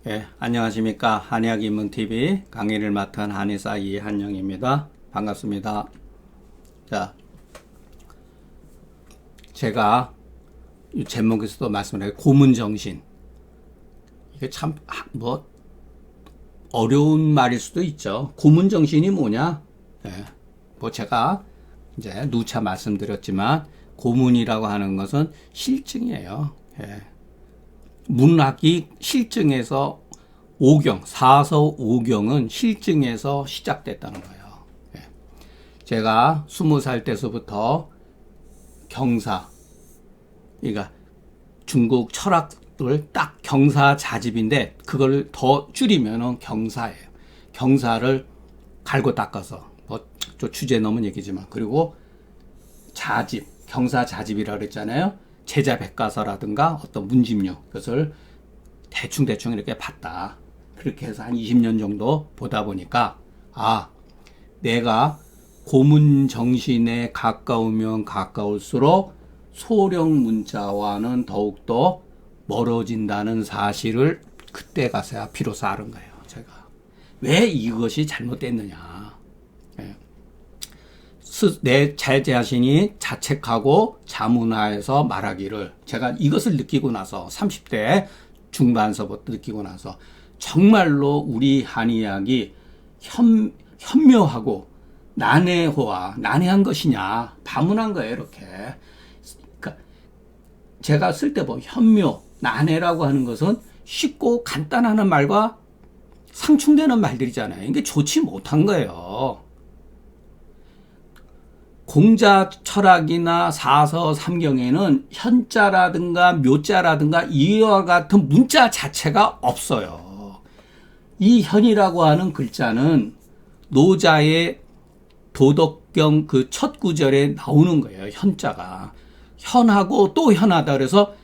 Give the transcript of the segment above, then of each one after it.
네, 안녕하십니까. 한의학입문TV 강의를 맡은 한의사 이한영입니다. 반갑습니다. 자, 제가 이 제목에서도 말씀드린 고문정신. 이게 참, 어려운 말일 수도 있죠. 고문정신이 뭐냐? 네, 제가 이제 누차 말씀드렸지만, 고문이라고 하는 것은 실증이에요. 예. 문학이 실증에서 오경, 사서 오경은 실증에서 시작됐다는 거예요. 예. 제가 20살 때서부터 경사, 그러니까 중국 철학을 딱 경사자집인데 그걸 더 줄이면은 경사예요. 경사를 갈고 닦아서 좀 주제 넘은 얘기지만, 그리고 자집, 경사자집이라고 그랬잖아요. 제자백과서라든가 어떤 문집류, 그것을 대충 이렇게 봤다. 그렇게 해서 한 20년 정도 보다 보니까, 내가 고문 정신에 가까우면 가까울수록 소령 문자와는 더욱더 멀어진다는 사실을 그때 가서야 비로소 알은 거예요. 제가 왜 이것이 잘못됐느냐. 내 자신이 자책하고 자문하여서 말하기를, 제가 이것을 느끼고 나서 30대 중반서부터 느끼고 나서 정말로 우리 한의학이 현묘하고 난해한 것이냐, 반문한 거예요. 이렇게. 그러니까 제가 쓸 때 현묘, 난해라고 하는 것은 쉽고 간단한 말과 상충되는 말들이잖아요. 이게 좋지 못한 거예요. 공자 철학이나 사서 삼경에는 현자라든가 묘자라든가 이와 같은 문자 자체가 없어요. 이 현이라고 하는 글자는 노자의 도덕경 그 첫 구절에 나오는 거예요. 현자가. 현하고 또 현하다. 그래서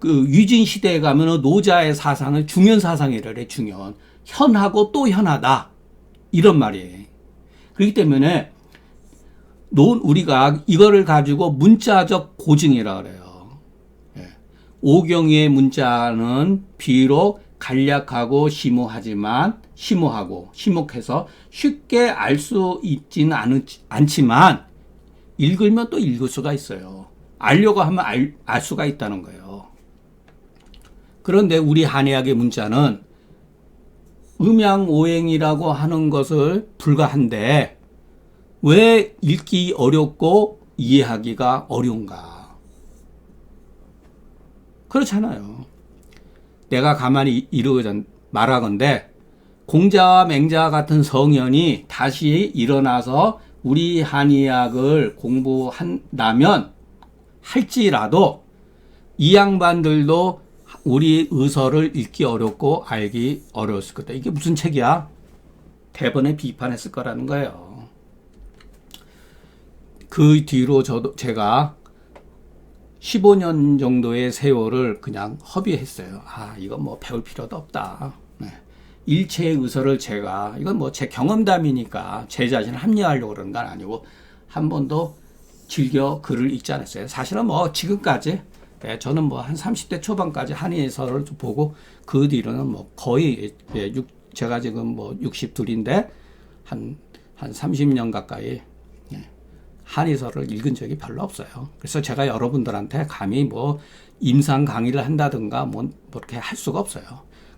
그 유진 시대에 가면은 노자의 사상을 중현 사상이라 해. 중현. 현하고 또 현하다. 이런 말이에요. 그렇기 때문에 우리가 이거를 가지고 문자적 고증이라 그래요. 오경의 문자는 비록 간략하고 심오해서 쉽게 알 수 있지는 않지만 읽으면 또 읽을 수가 있어요. 알려고 하면 알 수가 있다는 거예요. 그런데 우리 한의학의 문자는 음양오행이라고 하는 것을 불가한데 왜 읽기 어렵고 이해하기가 어려운가? 그렇잖아요. 내가 가만히 말하건대 공자와 맹자 같은 성현이 다시 일어나서 우리 한의학을 공부한다면 할지라도 이 양반들도 우리 의서를 읽기 어렵고 알기 어려웠을 거다. 이게 무슨 책이야? 대번에 비판했을 거라는 거예요. 그 뒤로 제가 15년 정도의 세월을 그냥 허비했어요. 이건 배울 필요도 없다. 일체의 의서를 이건 제 경험담이니까 제 자신을 합리화하려고 그러는 건 아니고, 한 번도 즐겨 글을 읽지 않았어요. 사실은 지금까지, 저는 한 30대 초반까지 한의서를 보고, 그 뒤로는 거의, 제가 지금 62인데, 한 30년 가까이, 한의서를 읽은 적이 별로 없어요. 그래서 제가 여러분들한테 감히 임상 강의를 한다든가 그렇게 할 수가 없어요.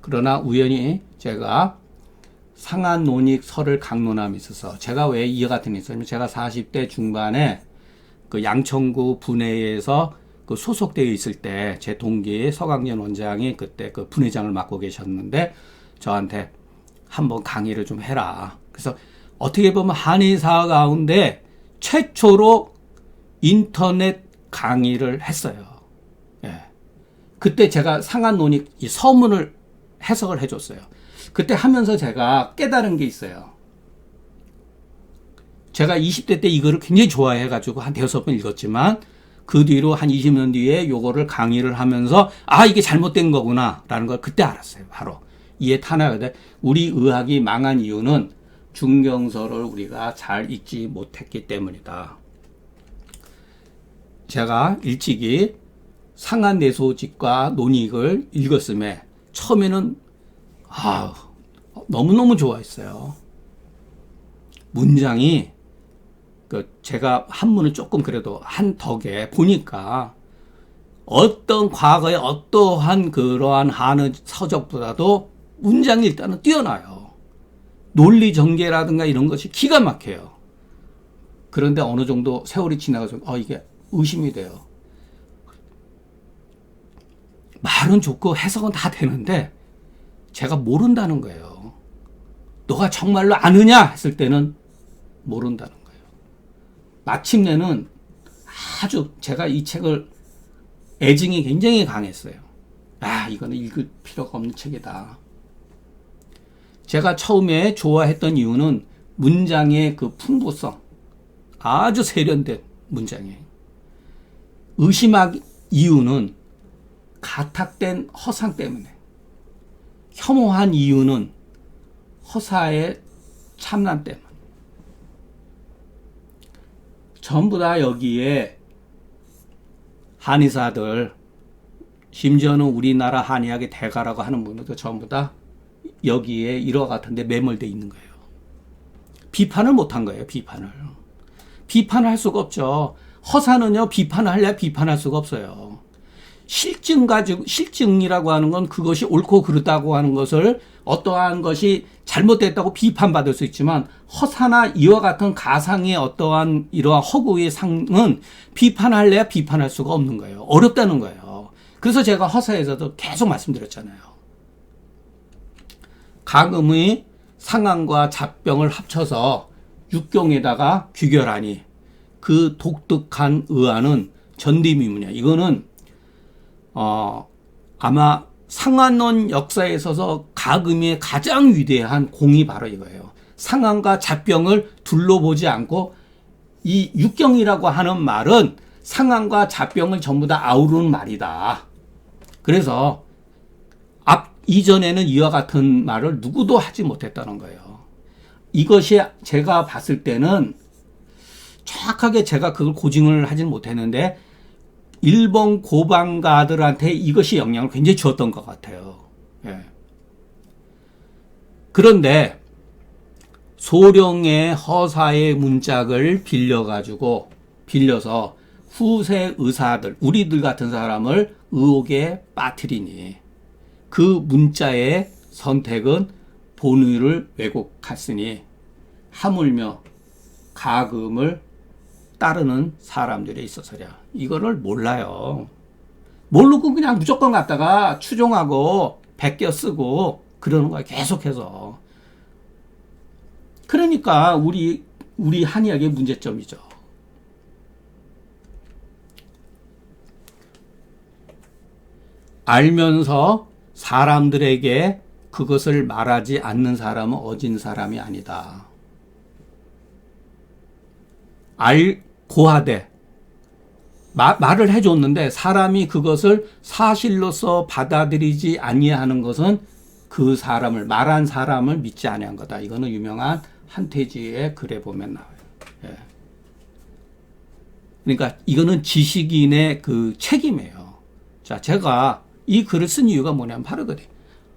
그러나 우연히 제가 상한논익설을 강론함에 있어서, 제가 왜 이와 같은 게 있었냐면, 제가 40대 중반에 그 양천구 분회에서 그 소속되어 있을 때 제 동기 서강년 원장이 그때 그 분회장을 맡고 계셨는데 저한테 한번 강의를 좀 해라. 그래서 어떻게 보면 한의사 가운데 최초로 인터넷 강의를 했어요. 그때 제가 상한논익 이 서문을 해석을 해줬어요. 그때 하면서 제가 깨달은 게 있어요. 제가 20대 때 이거를 굉장히 좋아해가지고 한 5번 읽었지만, 그 뒤로 한 20년 뒤에 요거를 강의를 하면서 이게 잘못된 거구나 라는 걸 그때 알았어요. 바로 이해 탄압에 우리 의학이 망한 이유는 중경서를 우리가 잘 읽지 못했기 때문이다. 제가 일찍이 상한내소직과 논익을 읽었음에 처음에는 아, 너무너무 좋아했어요. 문장이 제가 한문을 조금 그래도 한 덕에 보니까 어떤 과거의 어떠한 그러한 한의 서적보다도 문장이 일단은 뛰어나요. 논리 전개라든가 이런 것이 기가 막혀요. 그런데 어느 정도 세월이 지나가서 이게 의심이 돼요. 말은 좋고 해석은 다 되는데 제가 모른다는 거예요. 너가 정말로 아느냐 했을 때는 모른다는 거예요. 마침내는 아주 제가 이 책을 애증이 굉장히 강했어요. 이거는 읽을 필요가 없는 책이다. 제가 처음에 좋아했던 이유는 문장의 그 풍부성, 아주 세련된 문장이에요. 의심할 이유는 가탁된 허상 때문에, 혐오한 이유는 허사의 참남 때문에. 전부 다 여기에 한의사들, 심지어는 우리나라 한의학의 대가라고 하는 분들도 전부 다 여기에 이와 같은데 매몰되어 있는 거예요. 비판을 못한 거예요. 비판을 할 수가 없죠. 허사는요, 비판을 하려면 비판할 수가 없어요. 실증이라고 하는 건 그것이 옳고 그르다고 하는 것을 어떠한 것이 잘못됐다고 비판받을 수 있지만, 허사나 이와 같은 가상의 어떠한 이러한 허구의 상은 비판할래야 비판할 수가 없는 거예요. 어렵다는 거예요. 그래서 제가 허사에서도 계속 말씀드렸잖아요. 가금의 상한과 잡병을 합쳐서 육경에다가 귀결하니 그 독특한 의안은 전디미문이야. 이거는 아마 상한론 역사에 있어서 가금의 가장 위대한 공이 바로 이거예요. 상한과 잡병을 둘러보지 않고 이 육경이라고 하는 말은 상한과 잡병을 전부 다 아우르는 말이다. 그래서 이전에는 이와 같은 말을 누구도 하지 못했다는 거예요. 이것이 제가 봤을 때는 정확하게 제가 그걸 고증을 하진 못했는데 일본 고방가들한테 이것이 영향을 굉장히 주었던 것 같아요. 예. 그런데 소령의 허사의 문짝을 빌려서 후세 의사들, 우리들 같은 사람을 의혹에 빠뜨리니 그 문자의 선택은 본의를 왜곡했으니 하물며 가금을 따르는 사람들이 있어서랴. 이거를 몰라요. 모르고 그냥 무조건 갖다가 추종하고 베껴 쓰고 그러는 거야, 계속해서. 그러니까 우리 한의학의 문제점이죠. 알면서 사람들에게 그것을 말하지 않는 사람은 어진 사람이 아니다. 고하되 말을 해줬는데 사람이 그것을 사실로서 받아들이지 아니하는 것은 그 사람을, 말한 사람을 믿지 아니한 거다. 이거는 유명한 한태지의 글에 보면 나와요. 예. 그러니까 이거는 지식인의 그 책임이에요. 자, 제가 이 글을 쓴 이유가 뭐냐면 바로 그래.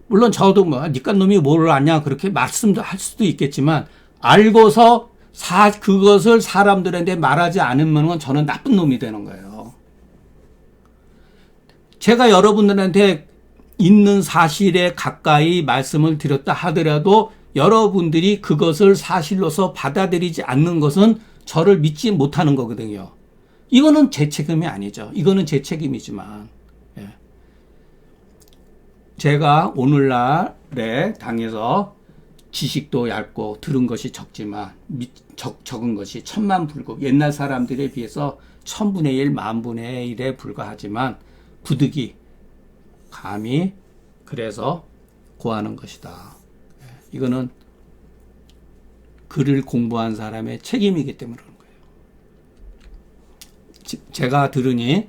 물론 저도 니깐 놈이 뭘 아냐 그렇게 말씀도 할 수도 있겠지만, 알고서 그것을 사람들한테 말하지 않으면 건 저는 나쁜 놈이 되는 거예요. 제가 여러분들한테 있는 사실에 가까이 말씀을 드렸다 하더라도 여러분들이 그것을 사실로서 받아들이지 않는 것은 저를 믿지 못하는 거거든요. 이거는 제 책임이 아니죠. 이거는 제 책임이지만, 예. 제가 오늘날에 당해서 지식도 얇고 들은 것이 적지만 적은 것이 천만불급, 옛날 사람들에 비해서 1000분의 1, 10,000분의 1에 불과하지만 부득이 감히 그래서 고하는 것이다. 이거는 글을 공부한 사람의 책임이기 때문에 그런 거예요. 제가 들으니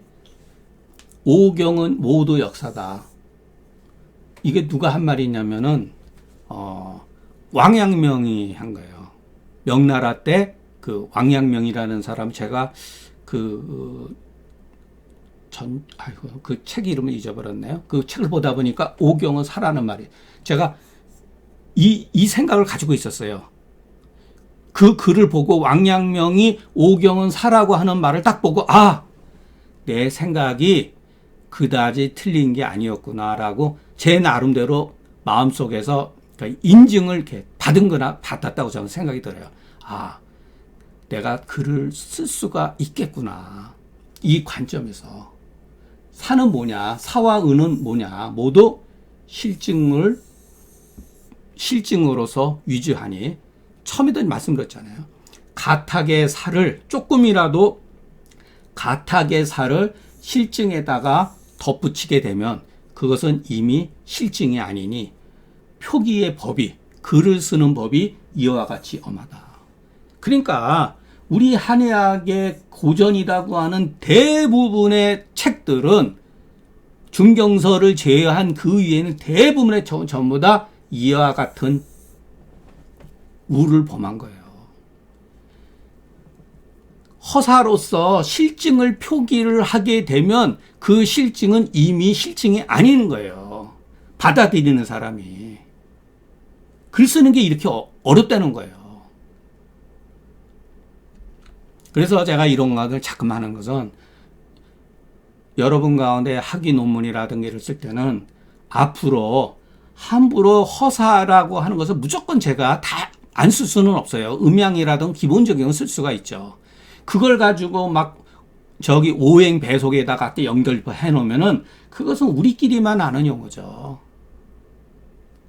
오경은 모두 역사다. 이게 누가 한 말이냐면은 왕양명이 한 거예요. 명나라 때 그 왕양명이라는 사람, 제가 그 책 이름을 잊어버렸네요. 그 책을 보다 보니까 오경은 사라는 말이, 제가 이 생각을 가지고 있었어요. 그 글을 보고 왕양명이 오경은 사라고 하는 말을 딱 보고 내 생각이 그다지 틀린 게 아니었구나라고 제 나름대로 마음속에서 인증을 이렇게 받은 거나 받았다고 저는 생각이 들어요. 내가 글을 쓸 수가 있겠구나. 이 관점에서. 사는 뭐냐, 사와 은은 뭐냐, 모두 실증으로서 위주하니, 처음에도 말씀드렸잖아요. 가탁의 살을, 조금이라도 가탁의 살을 실증에다가 덧붙이게 되면 그것은 이미 실증이 아니니 표기의 법이, 글을 쓰는 법이 이와 같이 엄하다. 그러니까 우리 한의학의 고전이라고 하는 대부분의 책들은 중경서를 제외한 그 위에는 대부분의 전부 다 이와 같은 우를 범한 거예요. 허사로서 실증을 표기를 하게 되면 그 실증은 이미 실증이 아닌 거예요. 받아들이는 사람이. 글 쓰는 게 이렇게 어렵다는 거예요. 그래서 제가 이런 것을 자꾸 하는 것은 여러분 가운데 학위 논문이라든가 이를 쓸 때는 앞으로 함부로 허사라고 하는 것을 무조건 제가 다 안 쓸 수는 없어요. 음양이라든 기본적인 건 쓸 수가 있죠. 그걸 가지고 막 오행 배속에다가 연결해 놓으면은 그것은 우리끼리만 아는 용어죠.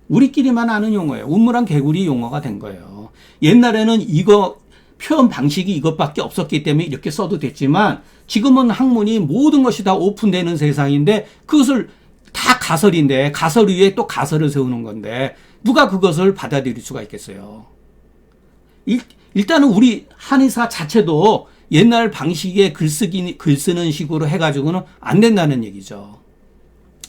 우리끼리만 아는 용어예요. 운무랑 개구리 용어가 된 거예요. 옛날에는 이거 표현 방식이 이것밖에 없었기 때문에 이렇게 써도 됐지만 지금은 학문이 모든 것이 다 오픈되는 세상인데 그것을 다 가설인데 가설 위에 또 가설을 세우는 건데 누가 그것을 받아들일 수가 있겠어요. 일단은 우리 한의사 자체도 옛날 방식의 글 쓰는 식으로 해가지고는 안 된다는 얘기죠.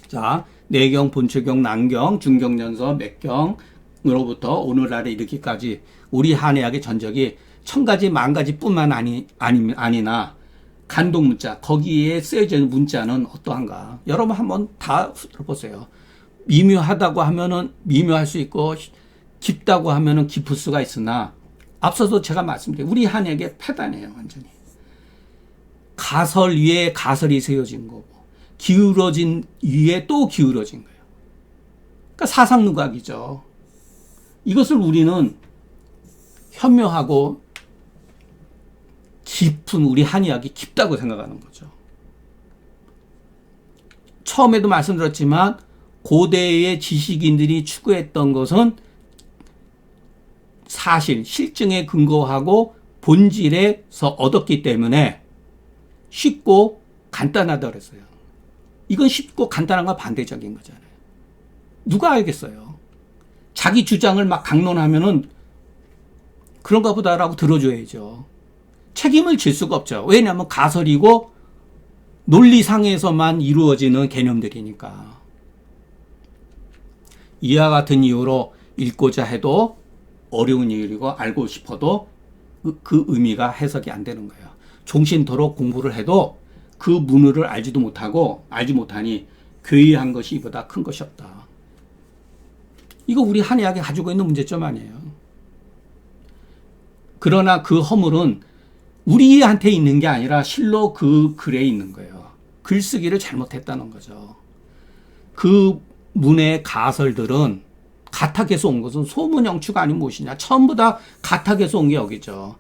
자, 내경, 본초경, 난경, 중경연서, 맥경으로부터 오늘날에 이르기까지 우리 한의학의 전적이 1000가지, 10,000가지 뿐만 아니나 간독문자, 거기에 쓰여져 있는 문자는 어떠한가. 여러분 한번 다 들어보세요. 미묘하다고 하면은 미묘할 수 있고 깊다고 하면은 깊을 수가 있으나 앞서도 제가 말씀드린 우리 한의학의 패단이에요. 완전히. 가설 위에 가설이 세워진 거고 기울어진 위에 또 기울어진 거예요. 그러니까 사상누각이죠. 이것을 우리는 현묘하고 깊은 우리 한의학이 깊다고 생각하는 거죠. 처음에도 말씀드렸지만 고대의 지식인들이 추구했던 것은 사실, 실증에 근거하고 본질에서 얻었기 때문에 쉽고 간단하다고 그랬어요. 이건 쉽고 간단한 건 반대적인 거잖아요. 누가 알겠어요? 자기 주장을 막 강론하면은 그런가 보다라고 들어줘야죠. 책임을 질 수가 없죠. 왜냐하면 가설이고 논리상에서만 이루어지는 개념들이니까. 이와 같은 이유로 읽고자 해도 어려운 일이고 알고 싶어도 그 의미가 해석이 안 되는 거예요. 종신토록 공부를 해도 그 문의를 알지 못하니 괴이한 것이 이보다 큰 것이 없다. 이거 우리 한의학이 가지고 있는 문제점 아니에요. 그러나 그 허물은 우리한테 있는 게 아니라 실로 그 글에 있는 거예요. 글쓰기를 잘못했다는 거죠. 그 문의 가설들은 가탁에서 온 것은 소문영추가 아닌 무엇이냐. 전부 다 가탁에서 온 게 여기죠.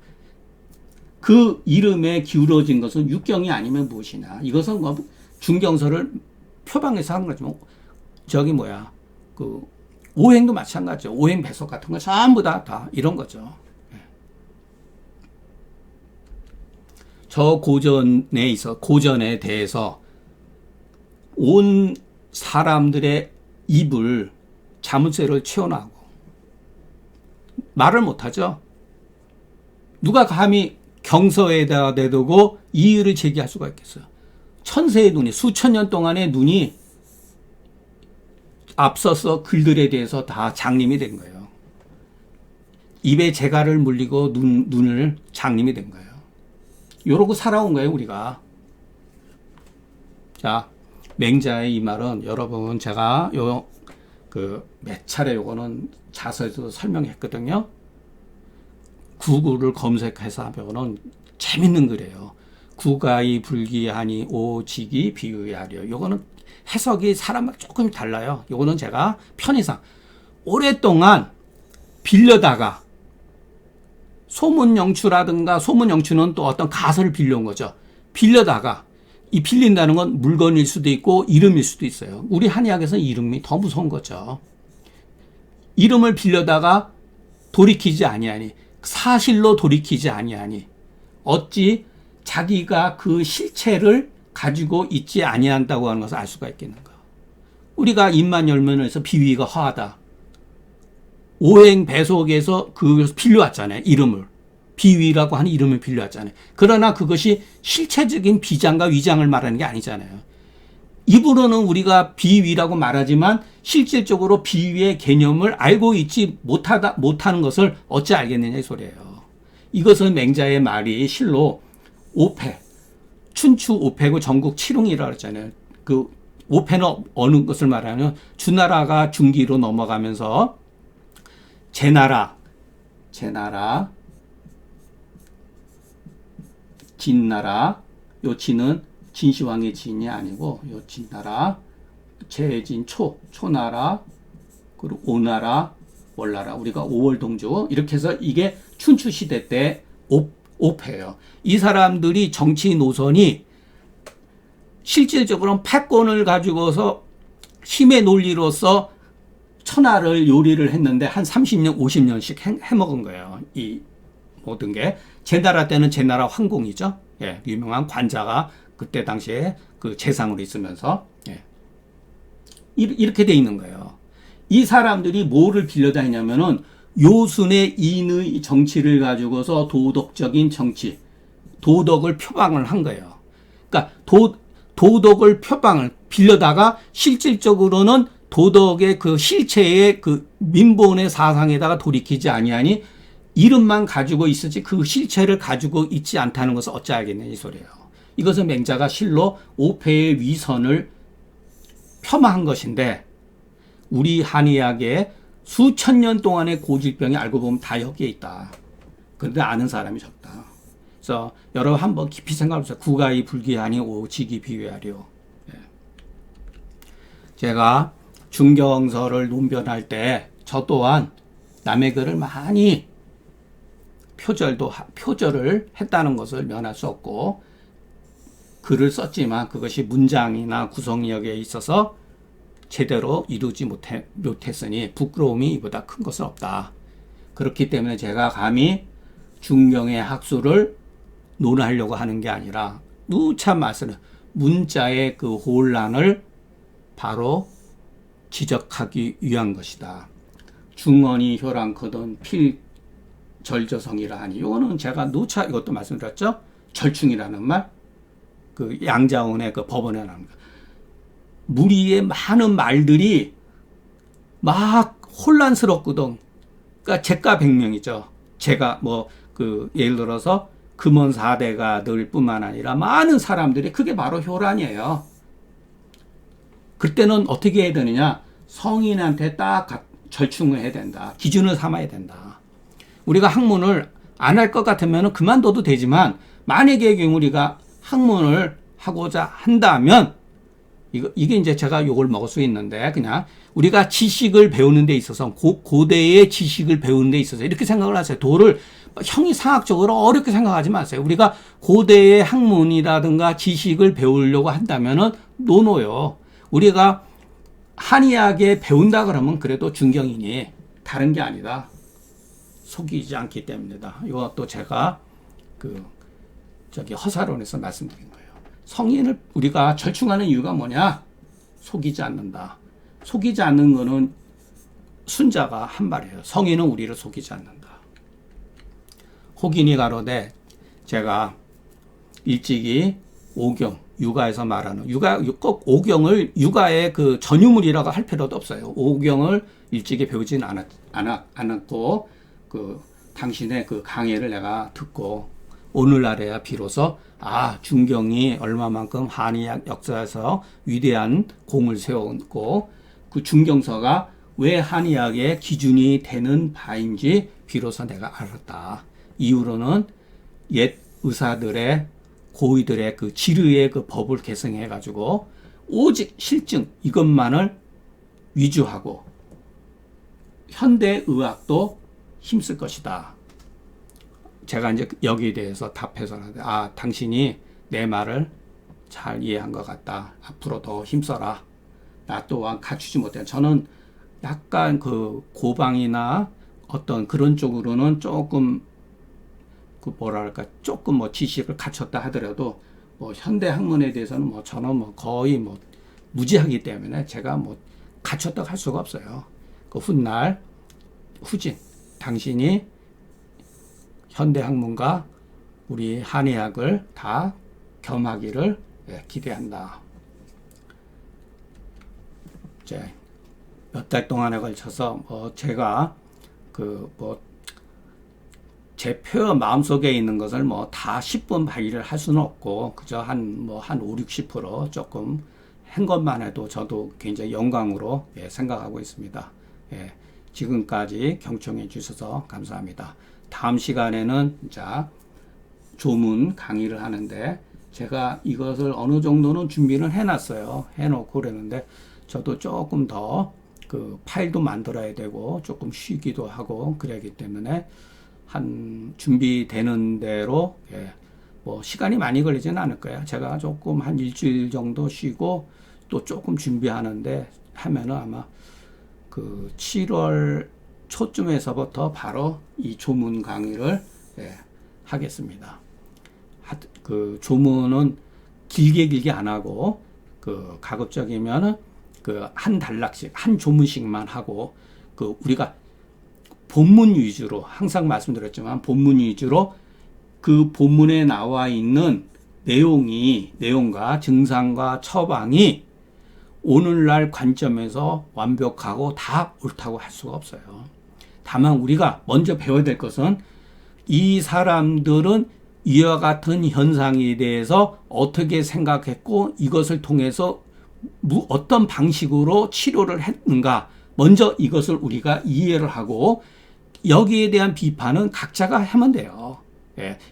그 이름에 기울어진 것은 육경이 아니면 무엇이냐. 이것은 뭐 중경서를 표방해서 한 거죠. 오행도 마찬가지죠. 오행 배석 같은 거 전부 다 이런 거죠. 저 고전에 대해서 온 사람들의 입을 자물쇠를 채워나고 말을 못하죠. 누가 감히 경서에다 내두고 이의를 제기할 수가 있겠어요. 천세의 눈이, 수천 년 동안의 눈이 앞서서 글들에 대해서 다 장님이 된 거예요. 입에 재갈을 물리고 눈을 장님이 된 거예요. 이러고 살아온 거예요, 우리가. 자, 맹자의 이 말은 여러분 제가 몇 차례 요거는 자서에도 설명했거든요. 구구를 검색해서 하면은 재밌는 글이에요. 구가이 불기하니 오직이 비유하려. 요거는 해석이 사람마다 조금 달라요. 요거는 제가 편의상 오랫동안 빌려다가 소문영추라든가, 소문영추는 또 어떤 가설을 빌려온 거죠. 빌려다가, 이 빌린다는 건 물건일 수도 있고 이름일 수도 있어요. 우리 한의학에서는 이름이 더 무서운 거죠. 이름을 빌려다가 돌이키지 아니하니, 사실로 돌이키지 아니하니, 어찌 자기가 그 실체를 가지고 있지 아니한다고 하는 것을 알 수가 있겠는가. 우리가 입만 열면 해서 비위가 허하다. 오행 배속에서 그것을 빌려왔잖아요. 이름을. 비위라고 하는 이름을 빌려왔잖아요. 그러나 그것이 실체적인 비장과 위장을 말하는 게 아니잖아요. 입으로는 우리가 비위라고 말하지만 실질적으로 비위의 개념을 알고 있지 못하는 것을 어찌 알겠느냐 이 소리예요. 이것은 맹자의 말이 실로 오패, 춘추 오패고 전국 칠흥이라고 했잖아요. 그 오패는 어느 것을 말하냐면 주나라가 중기로 넘어가면서 제나라, 진나라, 요 진은 진시황의 진이 아니고 요 진나라, 제진 초나라, 그리고 오나라, 월나라, 우리가 오월동조 이렇게 해서 이게 춘추 시대 때 오패예요. 이 사람들이 정치 노선이 실질적으로는 패권을 가지고서 힘의 논리로서 천하를 요리를 했는데 한 30년, 50년씩 해먹은 거예요. 이 모든 게. 제나라 때는 제나라 황공이죠. 예, 유명한 관자가 그때 당시에 그 재상으로 있으면서, 예. 이렇게 돼 있는 거예요. 이 사람들이 뭐를 빌려다니냐면은 요순의 인의 정치를 가지고서 도덕적인 정치, 도덕을 표방을 한 거예요. 그러니까 도덕을 표방을 빌려다가 실질적으로는 도덕의 그 실체의 그 민본의 사상에다가 돌이키지 아니하니 이름만 가지고 있었지 그 실체를 가지고 있지 않다는 것을 어찌 알겠냐 이 소리예요. 이것은 맹자가 실로 오패의 위선을 폄하한 것인데 우리 한의학의 수천 년 동안의 고질병이 알고 보면 다 여기에 있다. 그런데 아는 사람이 적다. 그래서 여러분 한번 깊이 생각해보세요. 구가이 불기하니 오직이 비유하려. 제가 중경서를 논변할 때 저 또한 남의 글을 많이 표절을 했다는 것을 면할 수 없고 글을 썼지만 그것이 문장이나 구성력에 있어서 제대로 이루지 못했으니 부끄러움이 이보다 큰 것은 없다. 그렇기 때문에 제가 감히 중경의 학술을 논하려고 하는 게 아니라 누차 말씀을 문자의 그 혼란을 바로 지적하기 위한 것이다. 중언이 효랑거든 필절저성이라 하니 이거는 제가 누차 이것도 말씀드렸죠. 절충이라는 말, 그 양자운의 그 법원에 나오는 거. 무리의 많은 말들이 막 혼란스럽거든. 그러니까 제가백명이죠. 제가 예를 들어서 금원 4대가 늘 뿐만 아니라 많은 사람들이 그게 바로 효란이에요. 그때는 어떻게 해야 되느냐? 성인한테 딱 절충을 해야 된다. 기준을 삼아야 된다. 우리가 학문을 안 할 것 같으면 그만둬도 되지만 만약에 우리가 학문을 하고자 한다면 이게 이제 제가 욕을 먹을 수 있는데 그냥 우리가 지식을 배우는 데 있어서 고대의 지식을 배우는 데 있어서 이렇게 생각을 하세요. 도를 형이상학적으로 어렵게 생각하지 마세요. 우리가 고대의 학문이라든가 지식을 배우려고 한다면은 노노요. 우리가 한의학에 배운다 그러면 그래도 중경이니 다른 게 아니다. 속이지 않기 때문이다. 이것도 제가 허사론에서 말씀드린 거예요. 성인을 우리가 절충하는 이유가 뭐냐? 속이지 않는다. 속이지 않는 거는 순자가 한 말이에요. 성인은 우리를 속이지 않는다. 혹이니 가로되 제가 일찍이 오경, 육아에서 말하는 꼭 오경을 육아의 그 전유물이라고 할 필요도 없어요. 오경을 일찍이 배우진 않았고 당신의 그 강의를 내가 듣고 오늘날에야 비로소 중경이 얼마만큼 한의학 역사에서 위대한 공을 세웠고 그 중경서가 왜 한의학의 기준이 되는 바인지 비로소 내가 알았다. 이후로는 옛 의사들의 고위들의 그 지르의 그 법을 개성해 가지고 오직 실증 이것만을 위주하고 현대 의학도 힘쓸 것이다. 제가 이제 여기에 대해서 답해서 당신이 내 말을 잘 이해한 것 같다. 앞으로 더 힘써라. 나 또한 갖추지 못해. 저는 약간 그 고방이나 어떤 그런 쪽으로는 조금 그 뭐랄까 조금 뭐 지식을 갖췄다 하더라도 뭐 현대 학문에 대해서는 뭐 저는 뭐 거의 뭐 무지하기 때문에 제가 뭐 갖췄다고 할 수가 없어요. 그 훗날 후진 당신이 현대 학문과 우리 한의학을 다 겸하기를 기대한다. 이제 몇 달 동안에 걸쳐서 제가 제 표 마음속에 있는 것을 뭐 다 10분 발휘를 할 수는 없고 그저 한 5, 60% 조금 한 것만 해도 저도 굉장히 영광으로 생각하고 있습니다. 지금까지 경청해 주셔서 감사합니다. 다음 시간에는 자 조문 강의를 하는데 제가 이것을 어느 정도는 준비를 해놨어요. 해놓고 그랬는데 저도 조금 더 그 파일도 만들어야 되고 조금 쉬기도 하고 그러기 때문에 한 준비되는 대로 뭐 시간이 많이 걸리지는 않을 거예요. 제가 조금 한 일주일 정도 쉬고 또 조금 준비하는데 하면은 아마 그 7월 초쯤에서부터 바로 이 조문 강의를 하겠습니다. 그 조문은 길게 안 하고 그 가급적이면은 그 한 단락씩 한 조문씩만 하고 그 우리가 본문 위주로 항상 말씀드렸지만 본문 위주로 그 본문에 나와 있는 내용과 증상과 처방이 오늘날 관점에서 완벽하고 다 옳다고 할 수가 없어요. 다만 우리가 먼저 배워야 될 것은 이 사람들은 이와 같은 현상에 대해서 어떻게 생각했고 이것을 통해서 어떤 방식으로 치료를 했는가 먼저 이것을 우리가 이해를 하고 여기에 대한 비판은 각자가 하면 돼요.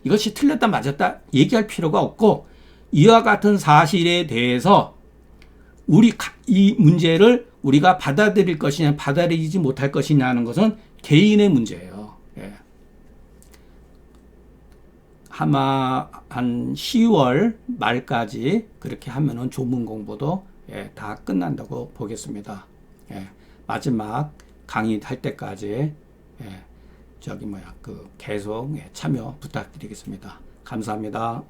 이것이 틀렸다 맞았다 얘기할 필요가 없고 이와 같은 사실에 대해서 이 문제를 우리가 받아들일 것이냐 받아들이지 못할 것이냐 하는 것은 개인의 문제예요. 아마 한 10월 말까지 그렇게 하면은 조문 공부도 다 끝난다고 보겠습니다. 마지막 강의할 때까지 계속 참여 부탁드리겠습니다. 감사합니다.